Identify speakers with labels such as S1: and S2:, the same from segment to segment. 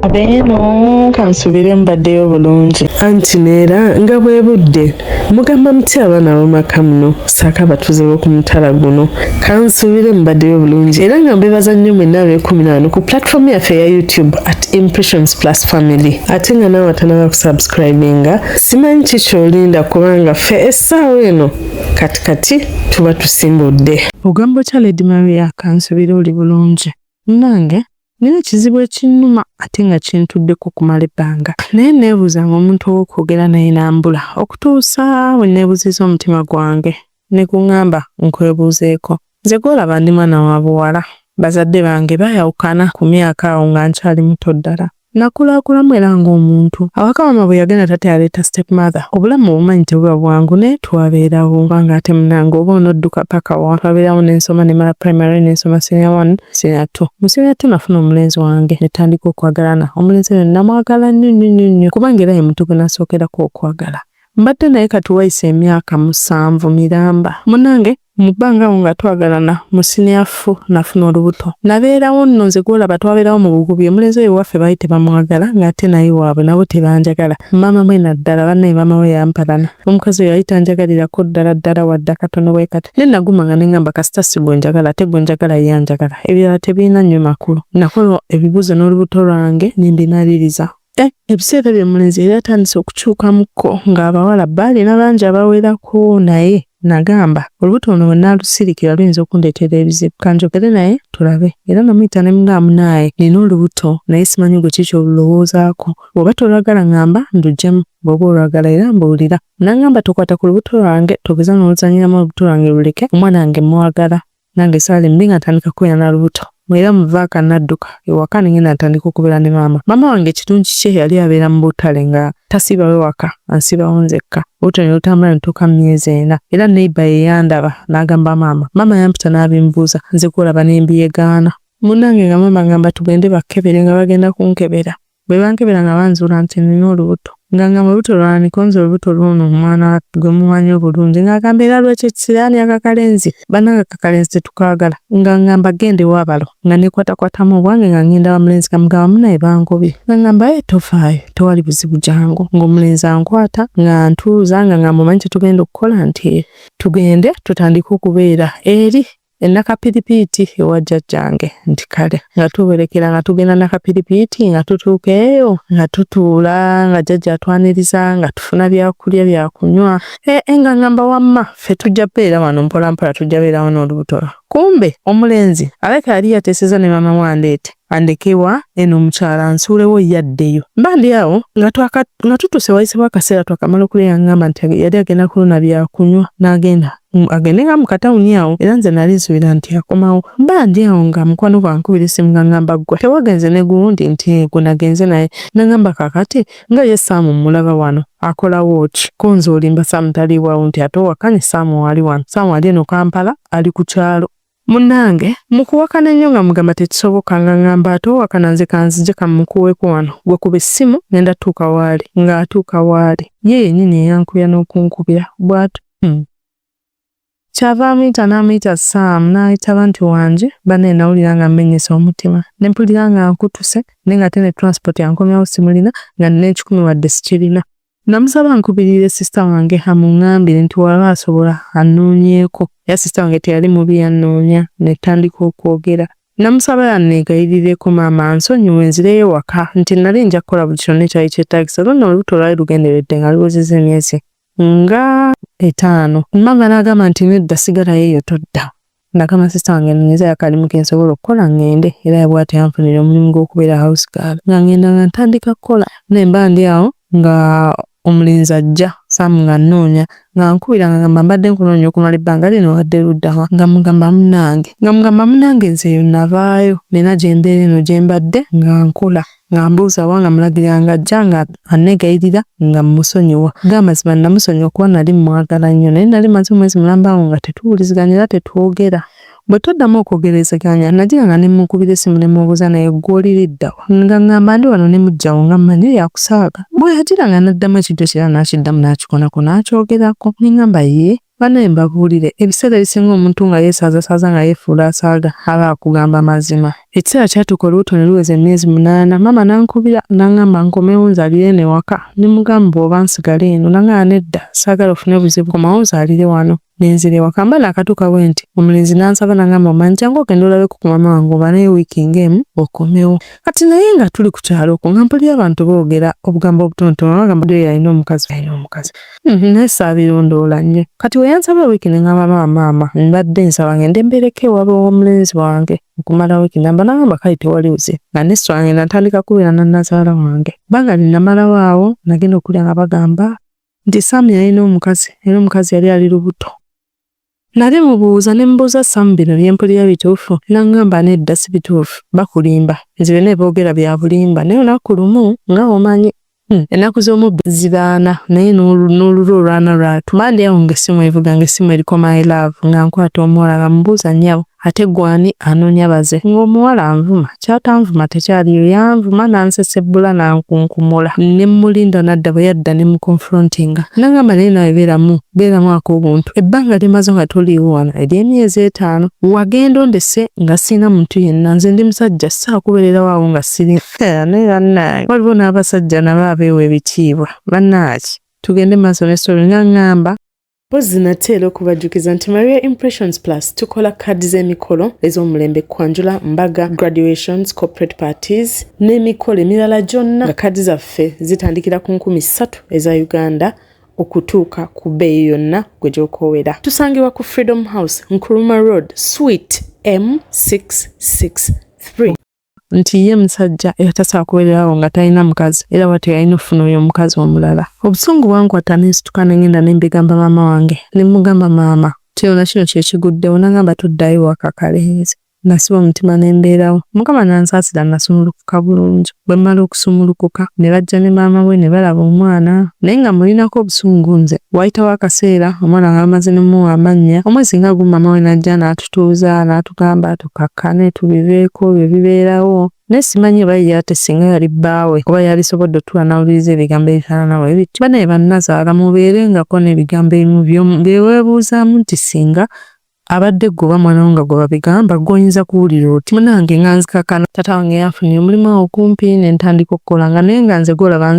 S1: Abeeno kansubire mbaddeyo bulungi.
S2: Anti neera nga bwe budde mugamba muti abaana b'omaka muno ssaaka batuze ku mutala guno. Kansubire mbaddeyo bulungi era nga mbebaza nnyo mwenna ab'e14 ku platform yaffe ya YouTube @Impressions Plus Family. Ate nga naawe atanaba kusubscribinga simanyi ki ky'olinda kubanga ffe essaawa eno katikati tuba tusimbudde. Ogamba otya Lady Maria kansubire oli bulungi. Nange nina ekizibu ekinnuma ate nga kintuddeko kumala ebbanga. Naye neebuuzanga omuntu ow'okwogera naye nambula okutuusa we neebuuziza omutima gwange ne guŋŋamba nkwebuuzeeko. Nze gw'olaba ndi mwana wa buwala. Bazadde bange baayawukana ku myaka awo nga nkyali muto ddala. Nakulaakulamu era ng'omuntu. Awaka maama bwe yagenda tate yaleeta stepmother. Obulamu obumanyi tebuba bwangu naye twabeerawo. Kubanga ate munnange oba onodduka paka wa. Twabeerawo n'ensoma ne mala primary n'ensoma senior 1, senior 2. Mu senior 2 nafuna omulenzi wange ne tandika okwagalana. Omulenzi oyo namwagala nnyo kubanga era ye muntu gwe nasookerako okwagala. Mbadde naye kati wayise emyaka 7 miramba. Munnange mu bbanga awo nga twagalana mu senior 4 nafuna olubuto. Nabeerawo nno nze gw'olaba twabeerawo mu bugubi. Omulenzi oyo waffe baali tebamwagala ng'ate naye waabwe nabo tebanjagala. Maama mwe naddala bannaye maama we yampalana. Omukazi oyo yali tanjagalirako ddala wadde akatono bwe kati. Ne nagumanga ne ngamba kasita si gwe njagala ate gwe njagala ye anjagala. Ebirala tebirina nnyo makulu. Nakola ebibuuzo n'olubuto lwange ne mbinaliriza. Ebiseera bye mulenzi yali atandise okukyukamukko ng'abawala baalina bangi abawerako naye nagamba olubuto luno bwe naalusirikira luyinza okundeetera ebizibu kanjogere naye tulabe. Era namuyita ne mugamba naye nina olubuto naye simanyi gwe kiki olulowoozaako. Bw'oba tolwagala ngamba ndugyemu, bw'oba olwagala era mbuulira. Nangamba tokwata ku lubuto lwange togeza n'oluzanyiramu olubuto lwange luleke. Omwana wange mwagala nange saali mbi nga ntandika kubeera na lubuto. Mwera muvaaka nadduka ewaka ne ngenda ntandika okubeera ne maama. Maama wange ekirungi kye yali abeera mu butale nga tasiibawo ewaka ansiibawo nzekka. Olubuto ne lutambula ne tutuuka mu myezi 4 era neighbour ye yandaba n'agamba maama. Maama yampita n'abimbuuza nze gw'olaba ne mbiyegaana. Munnange nga maama ngamba tugende bakkebere nga bagenda kunkebera. Bwe bankebera nga banzuula nti nina olubuto. Nga olubuto lwani konza olubuto luno omwana gwe mumanyi obulungi ng'agamba era lwekyo ekisiraani akakalenzi bannange akakalenzi tetukaagala nga ngamba gende wabalo nga nekwatakwatamu obwange nga ngenda wa mulenzi kamugamba munaye bangobye nga ngamba tofaayo tewali buzibu jangu ng'omulenzi ankwata nga ntuuza nga ngamba omanyi kyetugenda okukola nti tugende tutandike okubeera eri Nakapiripiiti ewa jjajjange nti kale nga tuberekera nga tugenda Nakapiripiiti nga tutuuka eyo nga tutuula nga jjajja atwaniriza nga tufuna byakulya byakunywa nga ngamba wamma ffe tujja beera wano mpola tujja beera wano olubuto. Kumbe omulenzi aleka yali yateeseza ne maama wandeete andekewa eno omukyala nsuulewo yaddeyo. Mba ndi awo nga tutuse wayisibwa akaseera twakamala okulya ngamba nti yali agenda kuluna byakunywa n'agenda agende nga mu katawuni awo era nze nali nsuubira nti akomawo. Mba ndi awo nga mukwano gwankubira essimu nga ngamba ggwe tewagenze ne gundi nti gwe nagenze naye nagamba kakati nga ye Saamu mulaba wano akolawo ki ko nze olimba Saamu taliiwawo nti ate owakanye Saamu wali wano. Saamu ali eno Kampala ali ku kyalo. Munnange mukuwakana ennyo nga mugamba tekisoboka nga ngamba ate owakana nze kanzije kamukuweeko wano gwe kuba essimu ngenda tuuka waali ng'atuuka waali ye yennyini eyankubya n'okunkubira bw'atu kyava amuyita n'amuyita Saamu n'ayitaba nti wanje banne nawulira nga mmenyesa omutima ne mpulira nga nkutuse naye nga ate ne transport yankomyawo simulina nga nina 10 wadde sikirina. Namusaba nkubirire sister wange amuŋŋambire nti waba asobola annoonyeeko. Ya sister wange teyali mubi yannoonya ne tandika okwogera. Namusaba yanneegayirireko maama nsonyiwe nzireyo waka nti nali nja kukola buli kyonna ekyali kyetaagisa. Lonna olubuto lwali lugenderedde nga luwezezza emyezi nga 5. Maama n'agamba nti nedda sigalayo eyo todda. Nagamba sister wange nnyeza yakalimu ke nsobola okukola ngende era yabwate yanfunira omulimu gw'okubeera house girl nga ngenda nga ntandika kukola nemba ndi awo nga omulenzi ajja Saamu nga nnoonya nga nkubira nga ngamba mbadde nkunoonya okumala ebbanga lino wadde luddawa nga mugamba munnange nze eyo navaayo nina gye mbeera eno gye mbadde nga nkola nga mbuuza wanga mulagirira nga ajja nga anneegayirira nga mmusonyiwa. Nga mazima namusonyiwa kuba nali mwagala nnyo naye nali maze omwezi mulamba awo nga tetuwuliziganya era tetwogera. Bwe toddamu okwogerezeganya nagira nga ne mukubira essimu ne mubuuza naye gw'oliridda wa nga ngamba ndi wano ne mujjawo nga mmanyi yakusaaga. Bwe yagira nga n'addamu ekijjo kira n'akiddamu n'akikonako n'akyogerako ne ngamba ye Banaye mbabuulire ebiseera ebisinga omuntu nga yeesaazaasaaza nga yeefuula asaaga aba akugamba mazima. Ekiseera kyatuuka olubuto ne luweza emyezi 8 maama n'ankubira n'aŋŋamba nkomewo nzaalire eno ewaka ne mugamba bw'oba nsigale eno n'aŋŋamba nedda saagala ofune buzibu komawo ozaalire wano. Nenzire ewaka mba naakatuuka bwe nti omulenzi n'ansaba n'aŋŋamba omanyi jangu ogende olabeko ku maama wange oba naye wiiki ng'emu okomewo. Kati naye nga tuli ku kyalo okwo nga mpulira abantu boogera obugambo obutonotono bagamba oyo alina omukazi. Naye saabirondoola nnyo. Kati we yansaba wiiki ne ŋŋamba maama mbadde nsaba ngende mbeereko ewaabwe w'omulenzi wange okumala wiiki namba n'aŋŋamba kale tewali buzibu nga n'esswa wange natandika kubeera na nnazaala wange. Banga namalawo awo nagenda okulya nga bagamba nti Saamu yalina omukazi era omukazi yali ali lubuto. Nali mubuuza ne mbuuza Saamu bino bye mpulira bituufu n'aŋŋamba nedda si bituufu bakulimba. Nze byonna boogera bya bulimba naye olunaku lumu nga omanyi ennaku z'omu zibaana naye n'olulwo olwana lwatu mandi awo ng'essimu evuga ng'essimu eriko my love nga nkwata omuwala nga mubuuza nnyabo ate gwani anoonya baze ng'omuwala anvuma kyatanvuma tekyaliyo yanvuma n'ansesebbula n'ankunkumula ne mulinda n'adda bwe yadda ne mukonfrontinga n'aŋŋamba naye nawe beeramu ak'obuntu ebbanga limaze nga toliiwo wano ery'emyezi 5 wagenda ondese nga sirina muntu yenna nze ndi musajja saakubeerera waawo nga siri naye bannaye waliwo n'abasajja nabo abeewa ebitiibwa bannaaki tugende maaso n'essolo n'aŋŋamba Pozzi nateera okubajjukiza nti Maria Impressions Plus tukola kaadi z'emikolo ez'omulembe kwanjula mbaga graduations corporate parties n'emikolo emirala gyonna nga kaadi zaffe zitandikira ku 3,000 eza Uganda okutuuka ku bbeeyi yonna gwe gy'okoowera. Tusangibwa ku Freedom House Nkrumah Road Suite M663 nti ye musajja era tasobola kubeererawo nga talina mukazi era wate yalina ofuna oyo omukazi omulala. Obusungu bwankwata n'ensituka ne ngenda ne mbigamba maama wange ne mugamba maama kyona kino kye kiguddewo n'aŋŋamba tuddayo waka kalenzi. Nasiba omutima ne mbeerawo Mukama n'ansaasira nasumulukuka bulungi. Bwe mmala okusumulukuka ne bajja ne maama we ne balaba omwana naye nga mulinako obusungu nze. Wayitawo akaseera omwana nga bamaze ne mmuwa amannya omwezi nga gumu maama we n'ajja n'atutuuza n'atugamba tukakkane tubibeeko bye bibeerawo. Naye simanyi oba yate singa yali bbaawe oba yali sobodde otuula n'awuliriza ebigambo ebifaananawo ebiti. Banaye bannazaala mubeerengako n'ebigambo ebimu byeweebuuzaamu nti singa abadde gwe mwana nga gwe babigamba goyinza kuwulira oti munange nga nzikakana taata wange yafunye omulimu okumpi ne ntandika okukola nga naye nga nze golaba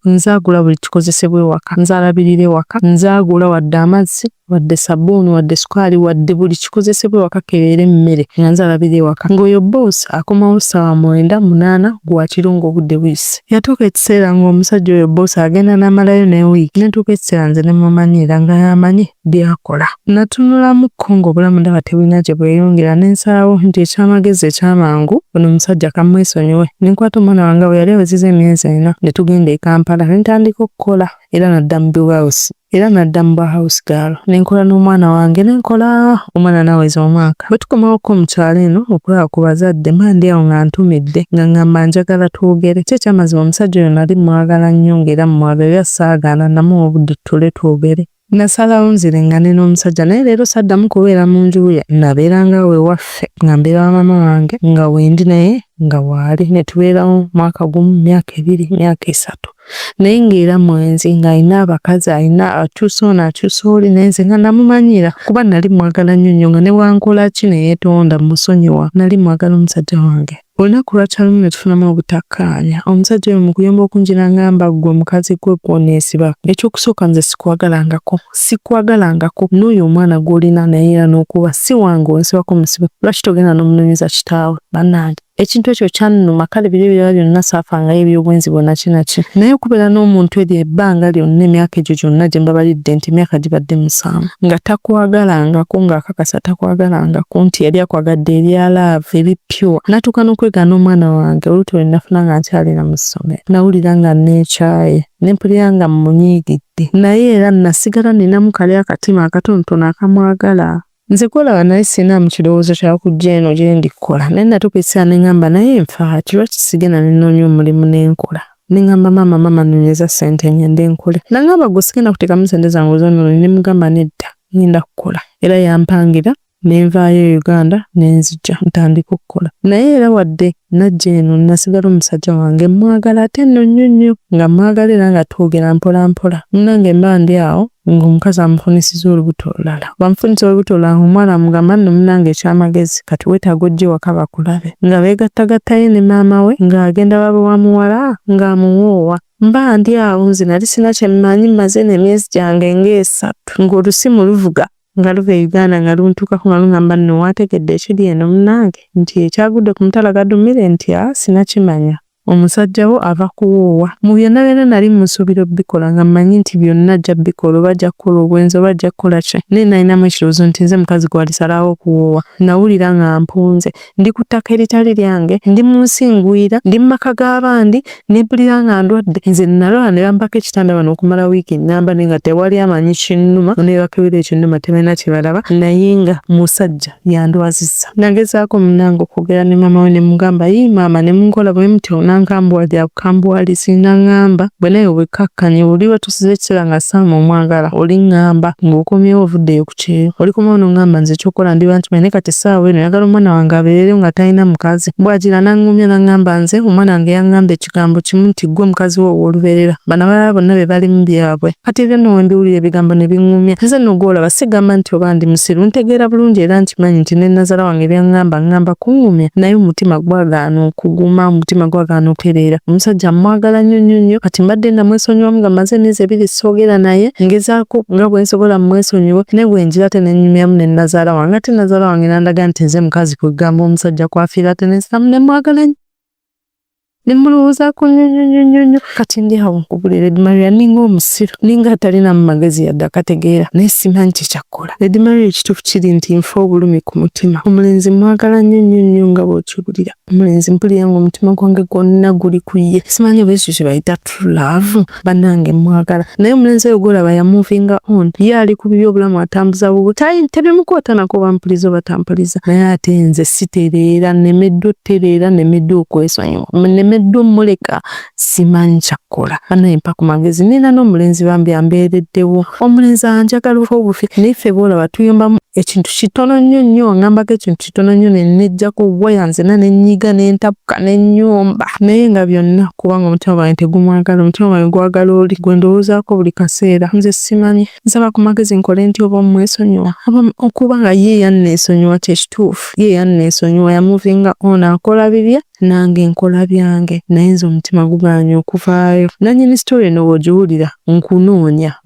S2: nzaagula buli kikozesebwa ewaka nzaalabirira ewaka nzaagula wadde amazzi wadde sabbuuni wadde sukaali wadde buli kikozesebwa ewaka kebeera emmere nga nzaalabirira ewaka ng'oyo boss akomawo ssaawa 9-8 gwakiro ng'obudde buyise. Yatuuka ekiseera ng'omusajja oyo boss agenda n'amalayo n'ewiiki nentuuka ekiseera nze ne mumanyira nga yamanyi byakola. Natunulamuko ng'obulamu ndaba tebulina gye bweyongera n'ensalawo nti ekyamagezi ekyamangu ono omusajja kamwesonyiwe ne nkwata omwana wange bwe yali aweziza emyezi 4 ne tugenda e Kampala ne ntandika okukola era nadda mu house era nadda mu house girl ne nkola n'omwana wange ne nkola omwana n'aweza omwaka. Bwe tukomawoko mu kyalo eno okulaba ku bazadde mandi awo nga ntumidde nga ngamba njagala twogere. Kyo ekyamazima omusajja oyo nali mwagala nnyo ng'era mwagala era saagaana namuwa obudde tule twogere. Nasalawo nzirengane n'omusajja naye leero saddamu kubeera mu nju ye nabeeranga we waffe nga mbeera wa maama wange nga wendi naye nga waali ne tubeerawo mwaka gumu myaka 2 myaka 3 naye ng'era mwenzi ng'alina abakazi alina akyusa ono akyusa oli naye nze nga namumanyira kuba nali mwagala nnyo nga ne wankola ki ne yeetonda musonyiwa nali mwagala omusajja wange. Olunaku lwakyalimu ne tufunamu obutakkaanya. Omusajja oyo mu kuyomba okunjira ngamba gwe mukazi gwe gw'oneesiba ekyokusooka nze sikwagalangako n'oyo omwana gw'olina naye era n'okuba si wange onsibako musibe lwaki togenda n'omunoonyeza kitaawe bannange. Ekintu ekyo kyannuma kale biri ebirala byonna saafangayo ebyobwenzi bwonna kinaki naye okubeera n'omuntu eri ebbanga lyonna emyaka egyo gyonna gye mbabalidde nti emyaka gibadde 7 nga takwagalangako ng'akakasa takwagalangako nti yali akwagadde erya love eri pure natuuka n'okwegaana omwana wange oluuto lwe nafuna nga nkyalira mu ssomero nawulira nga neekyaye nempulira nga mmunyiigidde naye era nasigala ninamu kali akatima akatonotono akamwagala. Nze kwolaba naye sina mu kirowoozo kya kujja eno gye ndikola naye natuuka ekiseera ne ŋŋamba naye nfaaki lwaki sigenda ne nnoonya omulimu n'enkola ne ŋŋamba maama nnoonyeza ssente ngende nkole n'aŋŋamba gwe sigenda kuteekamu ssente zange ozoonoona ne mugamba nedda ngenda kukola era yampangira
S1: nenvaayo Uganda nenzija ntandika okukola. Naye era wadde najja eno nasigala omusajja wange mwagala ate nno nnyo nga mwagala era nga twogera mpola mpola. Munnange mba ndi awo ng'omukazi amufunisiza olubuto olulala. Bamufunisa olubuto olulala omwana amugamba nno munnange ekyamagezi kati weetaaga ojje waka bakulabe. Nga beegattagattayo ne maama we ng'agenda babe wa muwala ng'amuwoowa. Mba ndi awo nze nali sina kye mmanyi mmaze n'emyezi gyange ng'esatu ng'olusimu luvuga nga luva Uganda nga luntuukako nga lungamba nno waategedde ekiri eno munnange nti ekyagudde ku mutala gadumire nti sinakimanya. Omusajja wo ava kuwoowa. Mu byonna byonna nali musuubira obbikola nga mmanyi nti byonna ajja bbikola oba ajja kukola obwenzi oba ajja kukola ki. Naye nalinamu ekirowoozo nti nze mukazi gwe walisalawo okuwoowa. Nawulira nga mpunze. Ndi ku ttaka eritali lyange, ndi mu nsi ngwira, ndi mu maka g'abandi, nebbulira nga ndwadde. Nze nalwala ne bampako ekitanda wano okumala wiiki nnamba naye nga tewali amanyi kinnuma. Ne bakebera ekinnuma tebalina kye balaba. Naye nga musajja yandwazizza. Nagezaako munnange okwogera ne maama we ne mugamba yii maama ne munkola bwe mutyo nkambwali akambwali sinangamba bwe naye bwekkakkanye oli wetusize ekiseera nga Saama omwagala oli ngamba ng'okomyewo ovuddeyo ku kyeyo oli komawo n'ongamba nze ekyokola ndiba nti naye kati essaawa eno yagala omwana wange abeerere nga talina mukazi bw'agira n'angumya n'angamba nze omwana wange yangamba ekigambo kimu nti ggwe mukazi wo w'olubeerera bano abalala bonna be bali mu byabwe kati ebyo nno wembiwulira ebigambo ne biŋŋumya nze nno gw'olaba sigamba nti oba ndi musiru ntegeera bulungi era nkimanyi nti ne Nazaala wange byangamba kuŋŋumya naye omutima gwagaana okuguma omutima gwagaana okutereera. Omusajja mwagala nnyo kati mbadde namwesonyiwamu nga maze emyezi 2 soogera naye ngezaako nga bwe nsobola mmwesonyiwe naye bwe njira ate ne nnyumyamu ne Nazaala wange ate Nazaala wange n'andaga nti nze mukazi kwegamba omusajja kwafiira ate n'ensiramu ne mwagala nnyo nemulowoozaako nnyo kati ndi awo nkubulira Lady Maria ninga omusiru ninga atalina mu magezi yadde akategeera naye simanyi kyekyakola. Lady Maria ekituufu kiri nti nfa obulumi ku mutima. Omulenzi mwagala nnyo nga bw'okiwulira. Omulenzi mpulira ng'omutima gwange gwonna guli ku ye. Simanyi oba ekyo kye bayita true love bannange mwagala. Naye omulenzi oyo gw'olaba yamuvinga on ye ali ku by'obulamu atambuza bubwe tebimukwata nako bampuliza oba tampuliza naye ate nze sitereera nemeddwa ottereera nemeddwa okwesonyiwa nemeddwa omuleka simanyi kyakola banaye mpa ku magezi nina n'omulenzi bambi ambeereddewo omulenzi anjagala obufi naye ffe boolaba tuyombamu ekintu kitono nnyo angambako ekintu kitono nnyo nenejjako waya nzena nenyiga nentapuka nenyomba naye nga byonna kubanga omutima gwange tegumwagala omutima gwange gwagala oli gwe ndowoozaako buli kaseera nze simanyi nsaba ku magezi nkole nti oba mmwesonyiwa okuba nga ye yanneesonyiwa kyekituufu ye yanneesonyiwa yamuvinga ono akola bibye nange nkola byange naye nze omutima guganye okuvaayo nannyini sitori eno bw'ogiwulira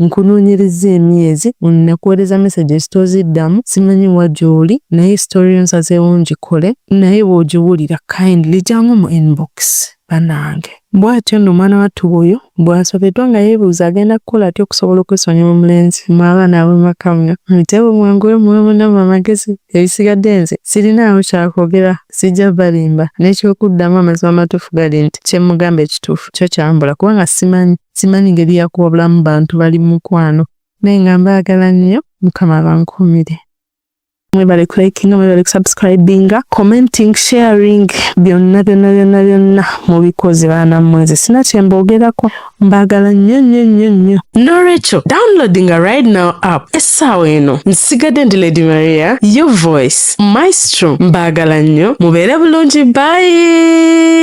S1: nkunoonyereza emyezi nakuweereza message ezitoziddamu simanyi wa gy'oli naye sitori yo nsazeewo ngikole naye bw'ogiwulira kindly jangu mu inbox bannange bw'atyo nno omwana wattu oyo bw'asobeddwa nga yeebuuza agenda kukola atya okusobola okwesonyiwa omulenzi mw'abaana ab'emaka muno mutebo mwanguyo muwemunamu amagezi ebisigadde nze sirinaawo kyakwogera sijja balimba n'ekyokuddamu amazima amatuufu gali nti kyemugamba ekituufu kyo kyambula kubanga simanyi ngeri yakuwa bulamu bantu bali mu mukwano naye nga mbaagala nnyo Mukama bankuumire. Mwebale kulikinga, mwebale kusubscribinga, commenting, sharing, byonna mubikoze baana mweze. Sina kye mbogerako, mbagala nnyo. Norecho, downloading a right now app. Essaawa eno, nsigadde ndi Lady Maria, your voice, maestro, mbagala nnyo, mubeere bulungi, bye!